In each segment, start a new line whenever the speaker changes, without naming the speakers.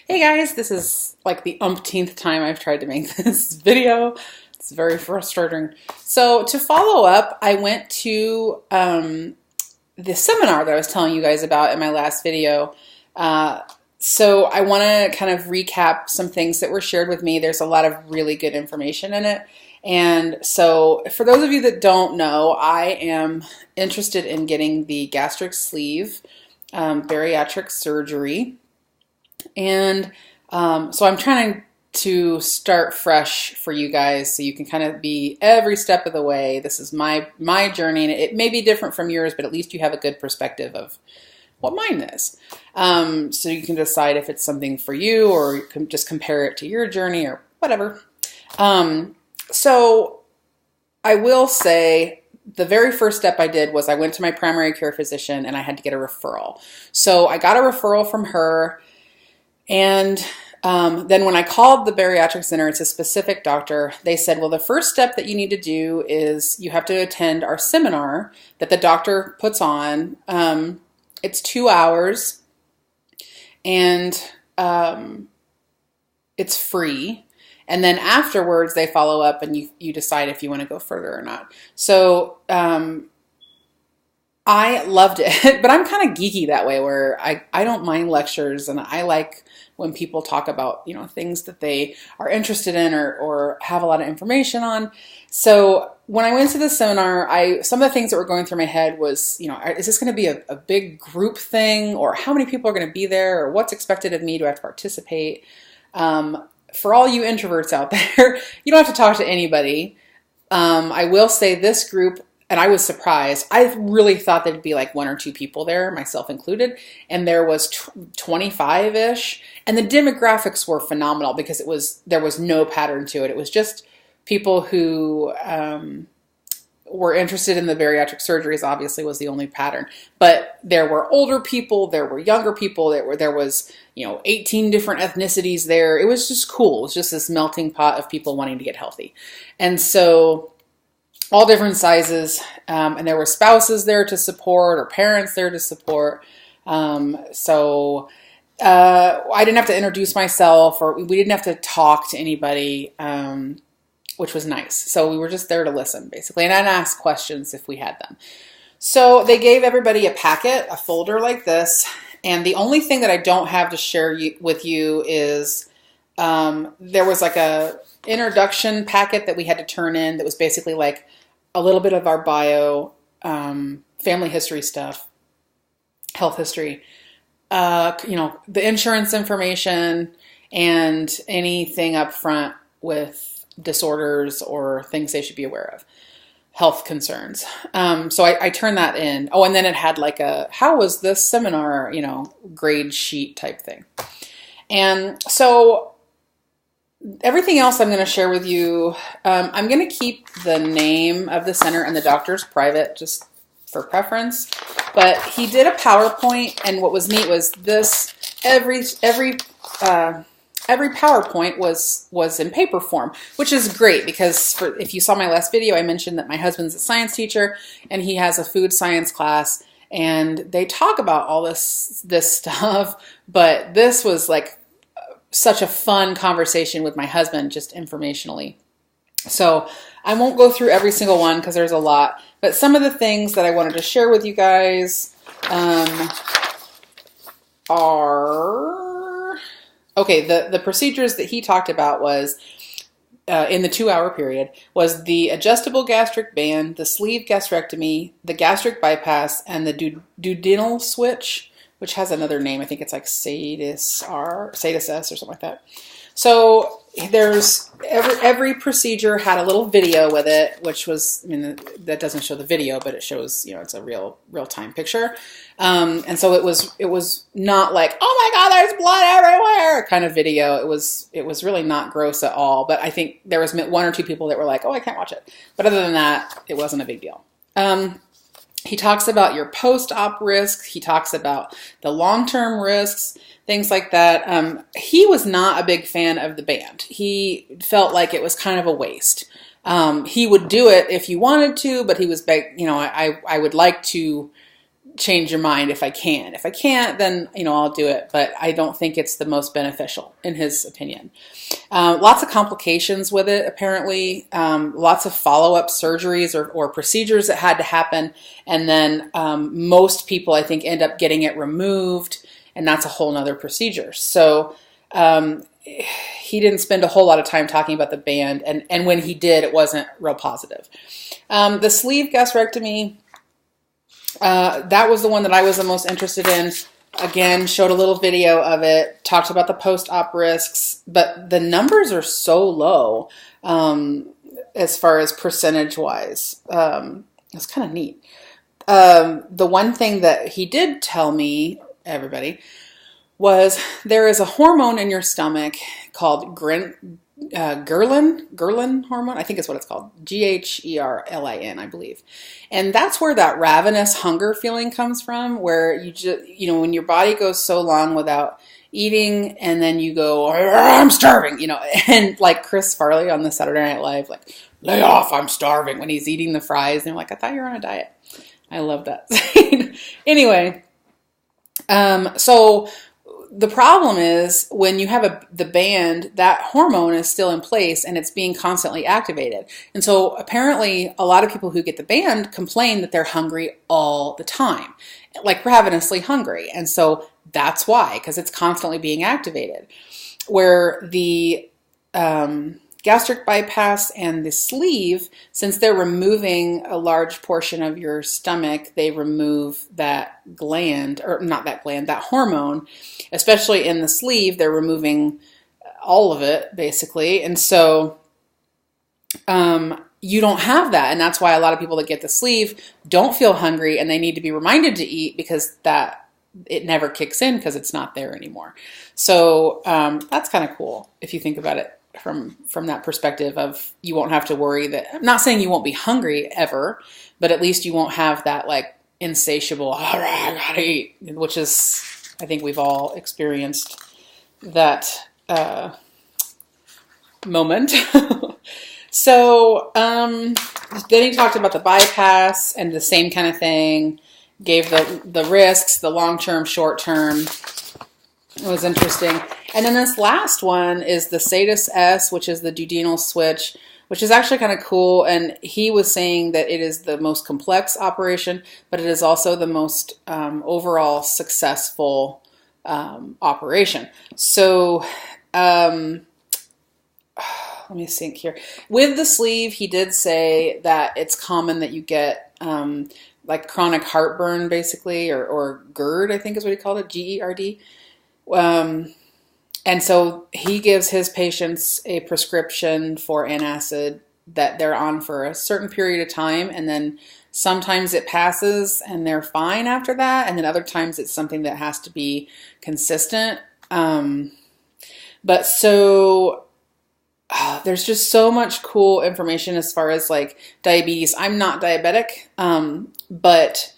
Hey guys, this is like the umpteenth time I've tried to make this video. It's very frustrating. So to follow up, I went to the seminar that I was telling you guys about in my last video. So I want to kind of recap some things that were shared with me. There's a lot of really good information in it. And so for those of you that don't know, I am interested in getting the gastric sleeve bariatric surgery. And so I'm trying to start fresh for you guys so you can kind of be every step of the way. This is my journey, and it may be different from yours, but at least you have a good perspective of what mine is. So you can decide if it's something for you, or you can just compare it to your journey or whatever. So I will say the very first step I did was I went to my primary care physician and I had to get a referral. So I got a referral from her. And then when I called the Bariatric Center, it's a specific doctor, they said, well, the first step that you need to do is you have to attend our seminar that the doctor puts on. It's 2 hours and it's free. And then afterwards they follow up and you decide if you want to go further or not. So I loved it, but I'm kind of geeky that way where I don't mind lectures, and I like when people talk about, you know, things that they are interested in or have a lot of information on. So when I went to the seminar, some of the things that were going through my head was, you know, is this going to be a big group thing, or how many people are going to be there, or what's expected of me? Do I have to participate? For all you introverts out there, you don't have to talk to anybody. I will say this group, and I was surprised. I really thought there'd be like 1 or 2 people there, myself included, and there was 25-ish. And the demographics were phenomenal because there was no pattern to it. It was just people who were interested in the bariatric surgeries. Obviously, was the only pattern. But there were older people, there were younger people, there was 18 different ethnicities there. It was just cool. It was just this melting pot of people wanting to get healthy, and so all different sizes, and there were spouses there to support or parents there to support. So I didn't have to introduce myself, or we didn't have to talk to anybody, which was nice. So we were just there to listen, basically, and I'd ask questions if we had them. So they gave everybody a packet, a folder like this, and the only thing that I don't have to share with you is there was like a introduction packet that we had to turn in that was basically like a little bit of our bio, family history stuff, health history, the insurance information, and anything up front with disorders or things they should be aware of, health concerns. So I turned that in. Oh, and then it had like how was this seminar, grade sheet type thing. And so everything else I'm going to share with you, I'm going to keep the name of the center and the doctor's private just for preference. But he did a PowerPoint, and what was neat was this, every PowerPoint was in paper form, which is great because if you saw my last video, I mentioned that my husband's a science teacher and he has a food science class, and they talk about all this stuff, but this was like such a fun conversation with my husband, just informationally. So I won't go through every single one because there's a lot, but some of the things that I wanted to share with you guys are, okay, the procedures that he talked about was, in the 2-hour period, was the adjustable gastric band, the sleeve gastrectomy, the gastric bypass, and the duodenal switch, which has another name. I think it's like Sadis S or something like that. So there's every procedure had a little video with it, which was, that doesn't show the video, but it shows, it's a real-time picture. And so it was not like, oh my God, there's blood everywhere kind of video. It was really not gross at all. But I think there was 1 or 2 people that were like, oh, I can't watch it. But other than that, it wasn't a big deal. He talks about your post-op risks. He talks about the long-term risks, things like that. He was not a big fan of the band. He felt like it was kind of a waste. He would do it if you wanted to, but he was I would like to change your mind if I can. If I can't, then, I'll do it. But I don't think it's the most beneficial, in his opinion. Lots of complications with it, apparently. Lots of follow-up surgeries or procedures that had to happen. And then most people, I think, end up getting it removed. And that's a whole nother procedure. So he didn't spend a whole lot of time talking about the band. And when he did, it wasn't real positive. The sleeve gastrectomy, that was the one that I was the most interested in. Again, showed a little video of it, talked about the post-op risks, but the numbers are so low as far as percentage-wise. It's kind of neat. The one thing that he did tell me, everybody, was there is a hormone in your stomach called Ghrelin hormone. I think is what it's called. Ghrelin, I believe. And that's where that ravenous hunger feeling comes from, where you just, when your body goes so long without eating and then you go, I'm starving, and like Chris Farley on the Saturday Night Live, like, lay off, I'm starving, when he's eating the fries. And I'm like, I thought you were on a diet. I love that scene. Anyway, so the problem is when you have the band, that hormone is still in place and it's being constantly activated. And so apparently a lot of people who get the band complain that they're hungry all the time, like ravenously hungry. And so that's why, because it's constantly being activated. Where the gastric bypass and the sleeve, since they're removing a large portion of your stomach, they remove that gland, or not that gland, that hormone. Especially in the sleeve, they're removing all of it, basically. And so you don't have that. And that's why a lot of people that get the sleeve don't feel hungry, and they need to be reminded to eat, because it never kicks in because it's not there anymore. So that's kind of cool if you think about it from that perspective of, you won't have to worry that, I'm not saying you won't be hungry ever, but at least you won't have that like insatiable, all right, I gotta eat, which is, I think we've all experienced that moment. So then he talked about the bypass and the same kind of thing, gave the risks, the long-term, short-term. It was interesting. And then this last one is the Satis S, which is the duodenal switch, which is actually kind of cool. And he was saying that it is the most complex operation, but it is also the most overall successful operation. So let me think here. With the sleeve, he did say that it's common that you get like chronic heartburn, basically, or GERD, I think is what he called it, GERD. And so he gives his patients a prescription for antacid that they're on for a certain period of time, and then sometimes it passes and they're fine after that, and then other times it's something that has to be consistent. But so there's just so much cool information as far as like diabetes. I'm not diabetic, but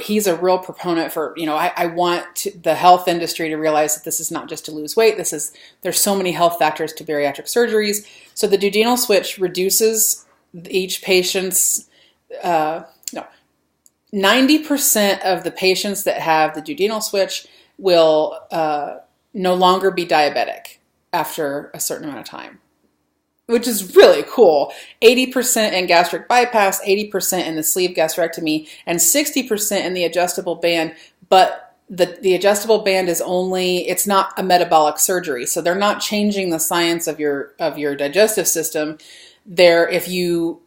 he's a real proponent for, I want the health industry to realize that this is not just to lose weight. There's so many health factors to bariatric surgeries. So the duodenal switch reduces each patient's, 90% of the patients that have the duodenal switch will no longer be diabetic after a certain amount of time, which is really cool. 80% in gastric bypass, 80% in the sleeve gastrectomy, and 60% in the adjustable band. But the adjustable band is it's not a metabolic surgery. So they're not changing the science of your digestive system. If you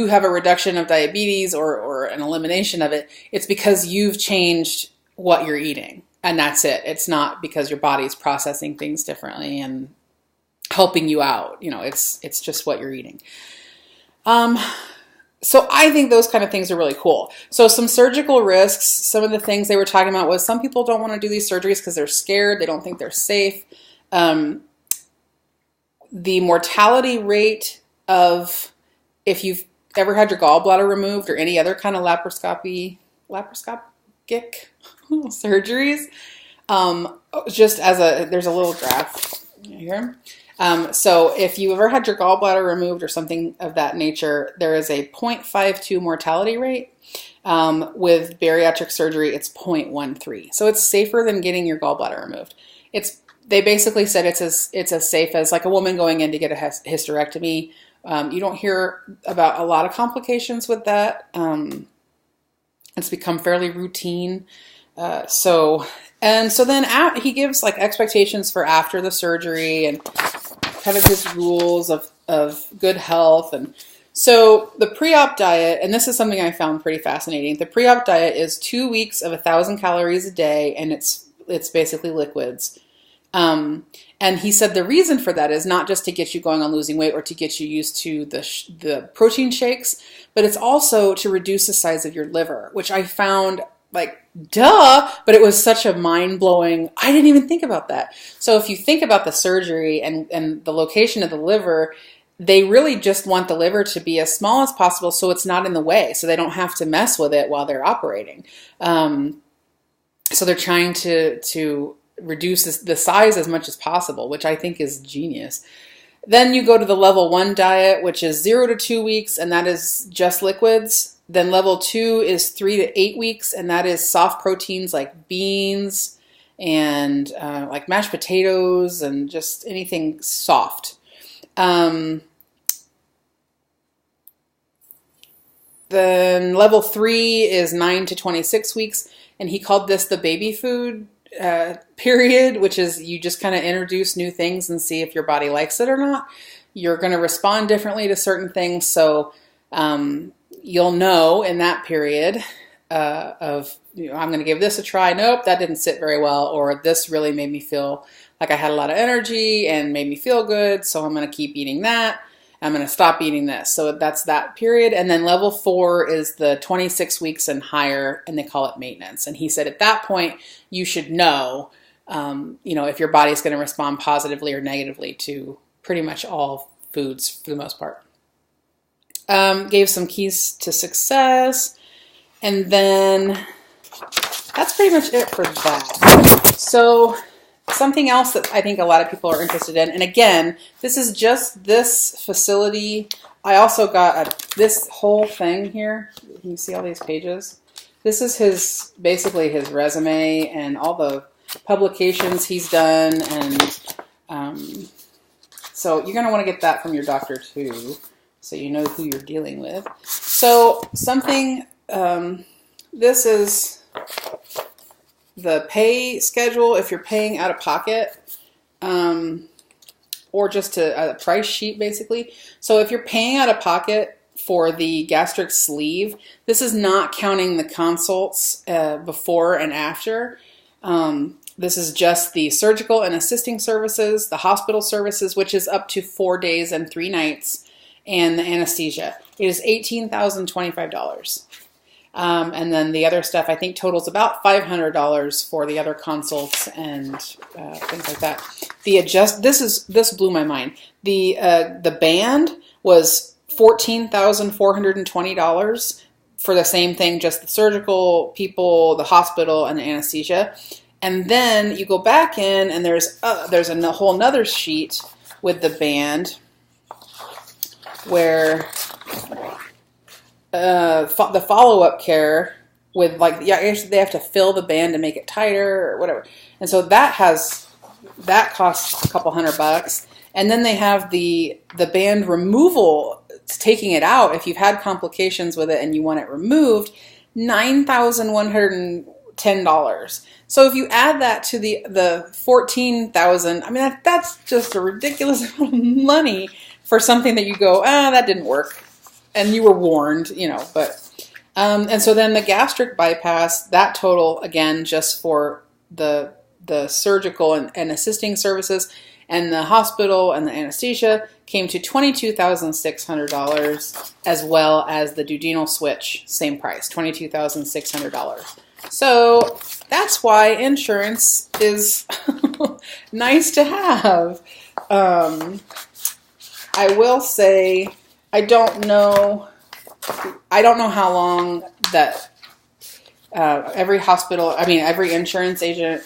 have a reduction of diabetes or an elimination of it, it's because you've changed what you're eating. And that's it. It's not because your body's processing things differently and helping you out. It's just what you're eating. So I think those kind of things are really cool. So some surgical risks, some of the things they were talking about was some people don't want to do these surgeries because they're scared. They don't think they're safe. The mortality rate of, if you've ever had your gallbladder removed or any other kind of laparoscopic surgeries, there's a little graph here. So if you ever had your gallbladder removed or something of that nature, there is a 0.52 mortality rate. With bariatric surgery, it's 0.13. So it's safer than getting your gallbladder removed. They basically said it's as safe as like a woman going in to get a hysterectomy. You don't hear about a lot of complications with that. It's become fairly routine. So then he gives like expectations for after the surgery and kind of his rules of good health. And so the pre-op diet, and this is something I found pretty fascinating. The pre-op diet is 2 weeks of 1,000 calories a day, and it's basically liquids. And he said the reason for that is not just to get you going on losing weight or to get you used to the protein shakes, but it's also to reduce the size of your liver, which I found like, duh, but it was such a mind-blowing, I didn't even think about that. So if you think about the surgery and the location of the liver, they really just want the liver to be as small as possible so it's not in the way, so they don't have to mess with it while they're operating. So they're trying to reduce the size as much as possible, which I think is genius. Then you go to the level 1 diet, which is 0 to 2 weeks, and that is just liquids. Then level 2 is 3 to 8 weeks, and that is soft proteins like beans and like mashed potatoes and just anything soft. Then level 3 is 9 to 26 weeks, and he called this the baby food period, which is you just kind of introduce new things and see if your body likes it or not. You're going to respond differently to certain things, so you'll know in that period of, I'm going to give this a try. Nope, that didn't sit very well, or this really made me feel like I had a lot of energy and made me feel good, so I'm going to keep eating that. I'm going to stop eating this. So that's that period. And then level 4 is the 26 weeks and higher, and they call it maintenance. And he said at that point, you should know, if your body's going to respond positively or negatively to pretty much all foods for the most part. Gave some keys to success. And then that's pretty much it for that. So something else that I think a lot of people are interested in, and again, this is just this facility. I also got this whole thing here. Can you see all these pages? This is basically his resume and all the publications he's done, and so you're going to want to get that from your doctor too, so you know who you're dealing with. So this is the pay schedule if you're paying out of pocket, or just a price sheet basically. So if you're paying out of pocket for the gastric sleeve, this is not counting the consults before and after. This is just the surgical and assisting services, the hospital services, which is up to 4 days and 3 nights, and the anesthesia. It is $18,025. And then the other stuff, I think, totals about $500 for the other consults and things like that. This blew my mind. The band was $14,420 for the same thing, just the surgical people, the hospital, and the anesthesia. And then you go back in, and there's a whole nother sheet with the band where the follow-up care with they have to fill the band to make it tighter or whatever. And so that costs a couple $100. And then they have the band removal, taking it out. If you've had complications with it and you want it removed, $9,110. So if you add that to the $14,000, I mean, that's just a ridiculous amount of money for something that you go, that didn't work. And you were warned, but, and so then the gastric bypass, that total, again, just for the surgical and assisting services and the hospital and the anesthesia came to $22,600, as well as the duodenal switch, same price, $22,600. So that's why insurance is nice to have. I will say, I don't know how long that every hospital, every insurance agent,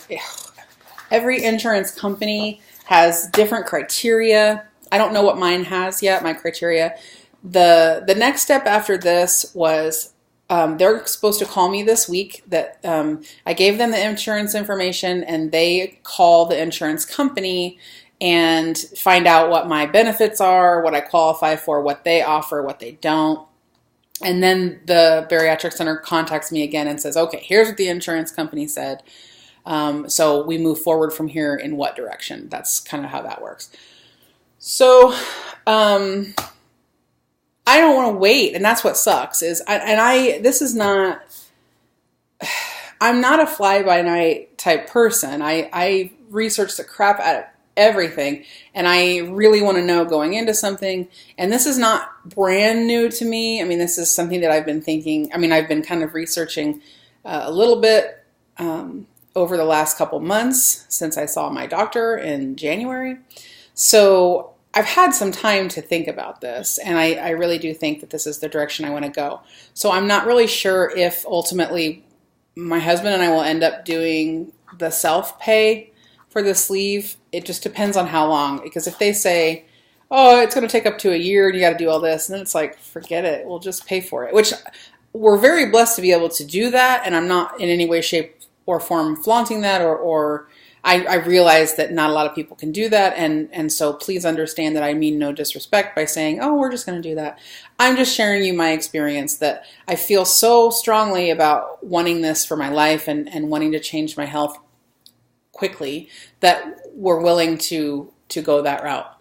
every insurance company has different criteria. I don't know what mine has yet, my criteria. The next step after this was they're supposed to call me this week. That I gave them the insurance information, and they call the insurance company and find out what my benefits are, what I qualify for, what they offer, what they don't. And then the bariatric center contacts me again and says, okay, here's what the insurance company said. So we move forward from here in what direction? That's kind of how that works. So I don't want to wait, and that's what sucks. I'm not a fly-by-night type person. I research the crap out of everything, and I really want to know going into something. And this is not brand new to me. I mean, this is something that I've been thinking. I mean, I've been kind of researching a little bit over the last couple months since I saw my doctor in January. So I've had some time to think about this, and I really do think that this is the direction I want to go. So I'm not really sure if ultimately my husband and I will end up doing the self-pay for the sleeve. It just depends on how long, because if they say, oh, it's going to take up to a year and you got to do all this, and then it's like, forget it, we'll just pay for it, which we're very blessed to be able to do that. And I'm not in any way, shape, or form flaunting that, or I realize that not a lot of people can do that, and so please understand that I mean no disrespect by saying, oh, we're just going to do that. I'm just sharing you my experience, that I feel so strongly about wanting this for my life and wanting to change my health quickly, that we're willing to go that route.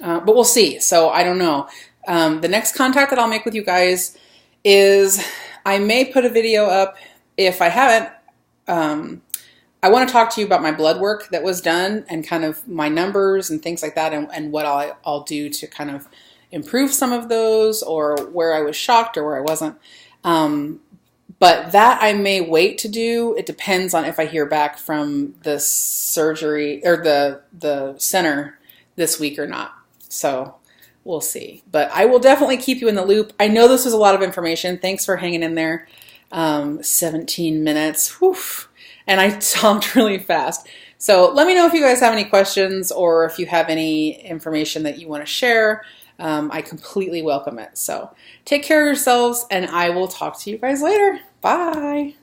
But we'll see. So I don't know. The next contact that I'll make with you guys is, I may put a video up. If I haven't, I want to talk to you about my blood work that was done, and kind of my numbers and things like that, and what I'll do to kind of improve some of those, or where I was shocked or where I wasn't. But that I may wait to do. It depends on if I hear back from the surgery or the center this week or not. So we'll see. But I will definitely keep you in the loop. I know this was a lot of information. Thanks for hanging in there. 17 minutes. Whew. And I talked really fast. So let me know if you guys have any questions, or if you have any information that you want to share. I completely welcome it. So take care of yourselves, and I will talk to you guys later. Bye.